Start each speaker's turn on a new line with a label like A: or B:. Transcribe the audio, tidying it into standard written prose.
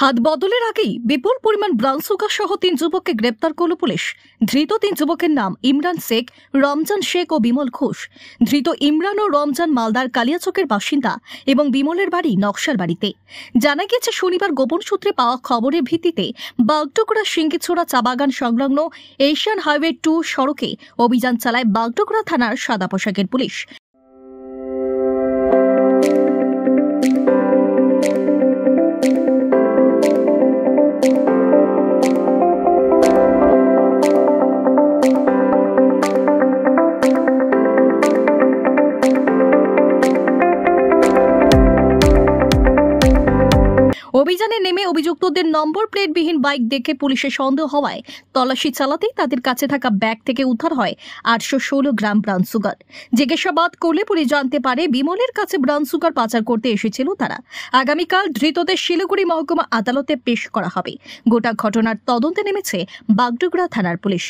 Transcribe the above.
A: হাত বদলের আগেই বিপুল পরিমাণ ব্রাউন সুগার সহ 3 যুবককে গ্রেপ্তার করল পুলিশ। ধৃত 3 যুবকের নাম ইমরান শেখ, রমজান শেখ ও বিমল ঘোষ। ধৃত ইমরান ও রমজান মালদার কালিয়াচকের বাসিন্দা এবং বিমলের বাড়ি নকশালবাড়িতে। জানা গিয়েছে, শনিবার গোপন সূত্রে পাওয়া খবরের ভিত্তিতে বাগডোগরা সিঙ্গিছড়া চা বাগান সংলগ্ন এশিয়ান হাইওয়ে 2 সড়কে অভিযান চালায় বাগডোগরা থানার সাদা পোশাকের পুলিশ। অভিযানে নেমে অভিযুক্তদের নম্বর প্লেটবিহীন বাইক দেখে পুলিশের সন্দেহ হওয়ায় তল্লাশি চালাতেই তাদের কাছে থাকা ব্যাগ থেকে উদ্ধার হয় 816 গ্রাম ব্রাউন সুগার। জিজ্ঞাসাবাদ করলে পুলিশ জানতে পারে বিমলের কাছে ব্রাউন সুগার পাচার করতে এসেছিল তারা। আগামীকাল ধৃতদের শিলিগুড়ি মহকুমা আদালতে পেশ করা হবে। গোটা ঘটনার তদন্তে নেমেছে বাগডোগরা থানার পুলিশ।